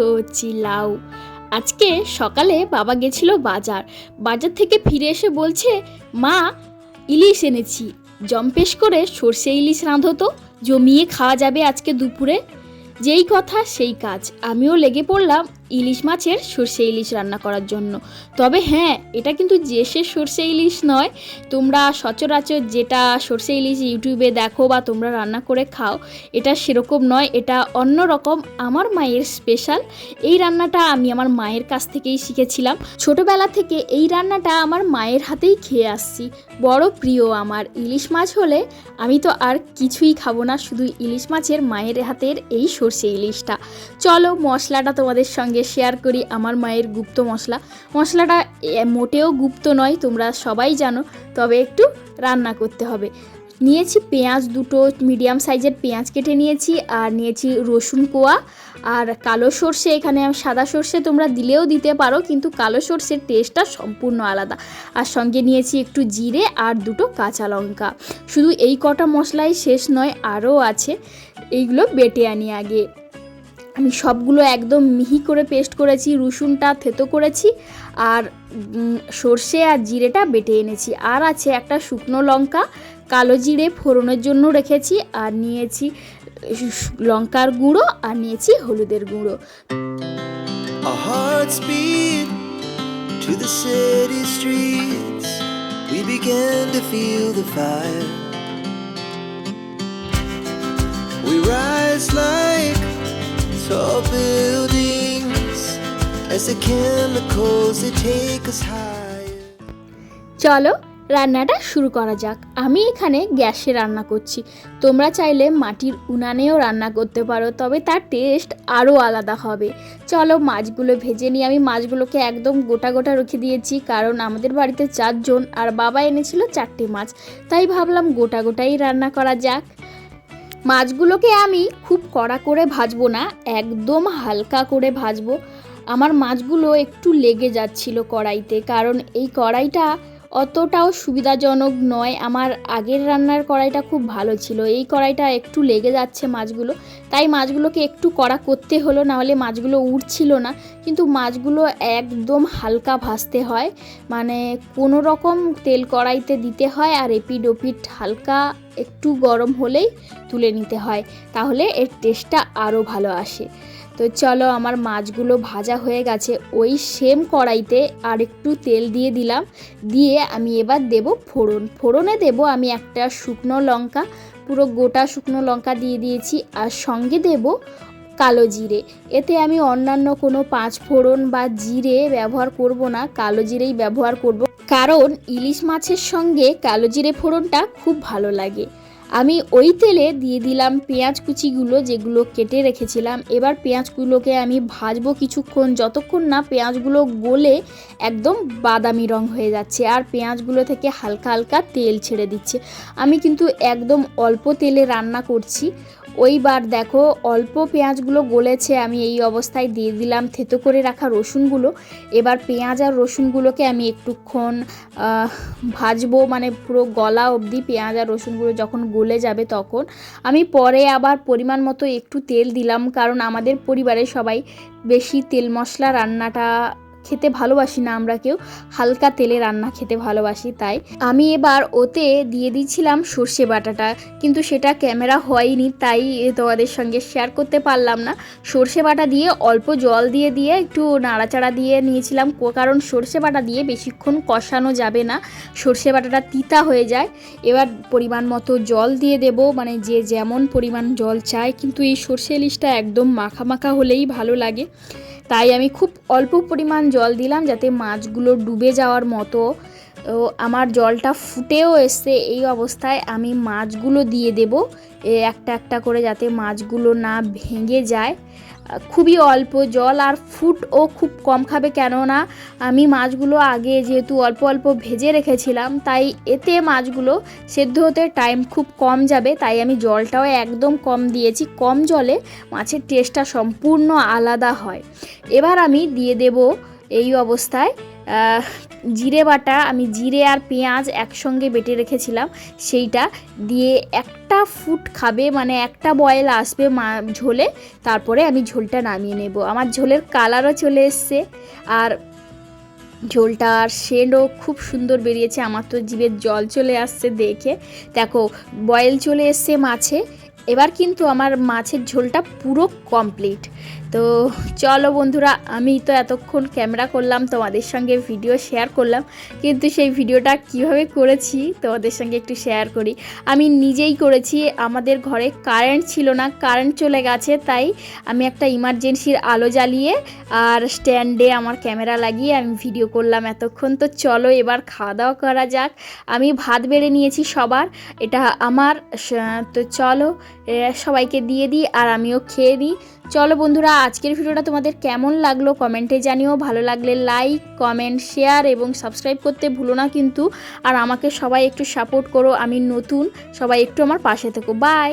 কচি লাউ। আজকে সকালে বাবা গেছিল বাজার থেকে ফিরে এসে বলছে, মা ইলিশ এনেছি, জম্পেশ করে সর্ষে ইলিশ রাঁধো তো, জমিয়ে খাওয়া যাবে আজকে দুপুরে। যেই কথা সেই কাজ, আমিও লেগে পড়লাম ইলিশ মাছের সর্ষে ইলিশ রান্না করার জন্য। তবে হ্যাঁ, এটা কিন্তু যে সে সর্ষে ইলিশ নয়। তোমরা সচরাচর যেটা সর্ষে ইলিশ ইউটিউবে দেখো বা তোমরা রান্না করে খাও, এটা সেরকম নয়, এটা অন্য রকম, আমার মায়ের স্পেশাল। এই রান্নাটা আমি আমার মায়ের কাছ থেকেই শিখেছিলাম। ছোটবেলা থেকে এই রান্নাটা আমার মায়ের হাতেই খেয়ে আসছি, বড় প্রিয় আমার। ইলিশ মাছ হলে আমি তো আর কিছুই খাবো না, শুধু ইলিশ মাছের মায়ের হাতের এই সর্ষে ইলিশটা। চলো মশলাটা তোমাদের সঙ্গে শেয়ার করি। আমার মায়ের গুপ্ত মশলাটা মোটেও গুপ্ত নয়, তোমরা সবাই জানো, তবে একটু রান্না করতে হবে। নিয়েছি পেঁয়াজ, দুটো মিডিয়াম সাইজের পেঁয়াজ কেটে নিয়েছি, আর নিয়েছি রসুন কোয়া, আর কালো সর্ষে। এখানে সাদা সর্ষে তোমরা দিলেও দিতে পারো, কিন্তু কালো সর্ষের টেস্টটা সম্পূর্ণ আলাদা। আর সঙ্গে নিয়েছি একটু জিরে আর দুটো কাঁচা লঙ্কা। শুধু এই কটা মশলাই শেষ নয়, আরও আছে, এইগুলো বেটে আনি আগে। আমি সবগুলো একদম মিহি করে পেস্ট করেছি, রসুনটা থেতো করেছি, আর সর্ষে আর জিরেটা বেটে এনেছি। আর আছে একটা শুকনো লঙ্কা, কালো জিরে ফোড়নের জন্য রেখেছি, আর নিয়েছি লঙ্কার গুঁড়ো, আর নিয়েছি হলুদের গুঁড়ো। Our hearts beat to the city streets. We began to feel the fire. We rise like tall buildings as the chemicals they take us higher. চলো রান্নাটা শুরু করা যাক। আমি এখানে গ্যাসে রান্না করছি, তোমরা চাইলে মাটির উনানেও রান্না করতে পারো, তবে তার টেস্ট আরও আলাদা হবে। চলো মাছগুলো ভেজে নিই। আমি মাছগুলোকে একদম গোটা গোটা রেখে দিয়েছি, কারণ আমাদের বাড়িতে 4 জন, আর বাবা এনেছিল 4টে মাছ, তাই ভাবলাম গোটা গোটাই রান্না করা যাক। মাছগুলোকে আমি খুব কড়া করে ভাজবো না, একদম হালকা করে ভাজবো। আমার মাছগুলো একটু লেগে যাচ্ছিল কড়াইতে, কারণ এই কড়াইটা অতটাও সুবিধাজনক নয়। আমার আগের রান্নার কড়াইটা খুব ভালো ছিল, এই কড়াইটা একটু লেগে যাচ্ছে মাছগুলো, তাই মাছগুলোকে একটু কড়া করতে হলো, নাহলে মাছগুলো উঠছিল না। কিন্তু মাছগুলো একদম হালকা ভাজতে হয়, মানে কোনো রকম তেল কড়াইতে দিতে হয়, আর এপিড ওপিড হালকা একটু গরম হলেই তুলে নিতে হয়, তাহলে এর টেস্টটা আরও ভালো আসে। তো চলো, আমার মাছগুলো ভাজা হয়ে গেছে। ওই সেম কড়াইতে আর একটু তেল দিয়ে দিলাম, দিয়ে আমি এবার দেব ফোড়নে দেব আমি একটা শুকনো লঙ্কা, পুরো গোটা শুকনো লঙ্কা দিয়ে দিয়েছি, আর সঙ্গে দেব কালো জিরে। এতে আমি অন্যান্য কোনো 5 ফোড়ন বা জিরে ব্যবহার করব না, কালো জিরেই ব্যবহার করব, কারণ ইলিশ মাছের সঙ্গে কালো জিরে ফোড়নটা খুব ভালো লাগে। আমি ওই তেলে দিয়ে দিলাম পেঁয়াজ কুচিগুলো, যেগুলো কেটে রেখেছিলাম। এবার পেঁয়াজগুলোকে আমি ভাজবো কিছুক্ষণ, যতক্ষণ না পেঁয়াজগুলো গলে একদম বাদামি রং হয়ে যাচ্ছে, আর পেঁয়াজগুলো থেকে হালকা হালকা তেল ছেড়ে দিচ্ছে। আমি কিন্তু একদম অল্প তেলে রান্না করছি। ওইবার দেখো অল্প পেঁয়াজগুলো গলেছে, আমি এই অবস্থায় দিয়ে দিলাম থেতো করে রাখা রসুনগুলো। এবার পেঁয়াজ আর রসুনগুলোকে আমি একটুক্ষণ ভাজবো, মানে পুরো গলা অবধি। পেঁয়াজ আর রসুনগুলো যখন গলে যাবে তখন আমি পরে আবার পরিমাণ মতো একটু তেল দিলাম, কারণ আমাদের পরিবারে সবাই বেশি তেল মশলা রান্নাটা খেতে ভালোবাসি না, আমরা কেউ হালকা তেলে রান্না খেতে ভালোবাসি। তাই আমি এবার ওতে দিয়ে দিয়েছিলাম সর্ষে বাটাটা, কিন্তু সেটা ক্যামেরা হয়নি, তাই তোমাদের সঙ্গে শেয়ার করতে পারলাম না। সর্ষে বাটা দিয়ে অল্প জল দিয়ে একটু নাড়াচাড়া দিয়ে নিয়েছিলাম, কারণ সর্ষে বাটা দিয়ে বেশিক্ষণ কষানো যাবে না, সর্ষে বাটাটা তিতা হয়ে যায়। এবার পরিমাণ মতো জল দিয়ে দেব, মানে যে যেমন পরিমাণ জল চায়, কিন্তু এই সর্ষে ইলিশটা একদম মাখা মাখা হলেই ভালো লাগে, তাই আমি খুব অল্প পরিমাণ জল দিলাম, যাতে মাছগুলো ডুবে যাওয়ার মতো। আমার জলটা ফুটেও এসছে। এই অবস্থায় আমি মাছগুলো দিয়ে দেব একটা একটা করে, যাতে মাছগুলো না ভেঙে যায়। খুবই অল্প জল, আর ফুটও খুব কম খাবে, কেননা আমি মাছগুলো আগে যেহেতু অল্প অল্প ভেজে রেখেছিলাম, তাই এতে মাছগুলো সেদ্ধ হতে টাইম খুব কম যাবে, তাই আমি জলটাও একদম কম দিয়েছি। কম জলে মাছের টেস্টটা সম্পূর্ণ আলাদা হয়। এবার আমি দিয়ে দেব এই অবস্থায় জিরে বাটা, আমি জিরে আর পেঁয়াজ একসঙ্গে বেটে রেখেছিলাম, সেইটা দিয়ে একটা ফুট খাবে, মানে একটা বয়েল আসবে ঝোলে, তারপরে আমি ঝোলটা নামিয়ে নেব। আমার ঝোলের কালারও চলে এসছে আর ঝোলটার সেন্টও খুব সুন্দর বেরিয়েছে। আমার তো জিভের জল চলে আসছে দেখে। দেখো বয়েল চলে এসছে মাছে। এবার কিন্তু আমার মাছের ঝোলটা পুরো কমপ্লিট। তো চলো বন্ধুরা, আমি তো এতক্ষণ ক্যামেরা করলাম, তোমাদের সঙ্গে ভিডিও শেয়ার করলাম, কিন্তু সেই ভিডিওটা কিভাবে করেছি তোমাদের সঙ্গে একটু শেয়ার করি। আমি নিজেই করেছি, আমাদের ঘরে কারেন্ট ছিল না, কারেন্ট চলে গেছে, তাই আমি একটা ইমার্জেন্সির আলো জ্বালিয়ে আর স্ট্যান্ডে আমার ক্যামেরা লাগিয়ে আমি ভিডিও করলাম এতক্ষণ। তো চলো এবার খাওয়া দাওয়া করা যাক। আমি ভাত বেড়ে নিয়েছি সবার, এটা আমার। তো চলো সবাইকে দিয়ে দিই আর আমিও খেয়ে নিই। চলো বন্ধুরা, আজকের ভিডিওটা তোমাদের কেমন লাগলো কমেন্টে জানিও। ভালো লাগলে লাইক, কমেন্ট, শেয়ার এবং সাবস্ক্রাইব করতে ভুলো না কিন্তু। আর আমাকে সবাই একটু সাপোর্ট করো, আমি নতুন, সবাই একটু আমার পাশে থেকো। বাই।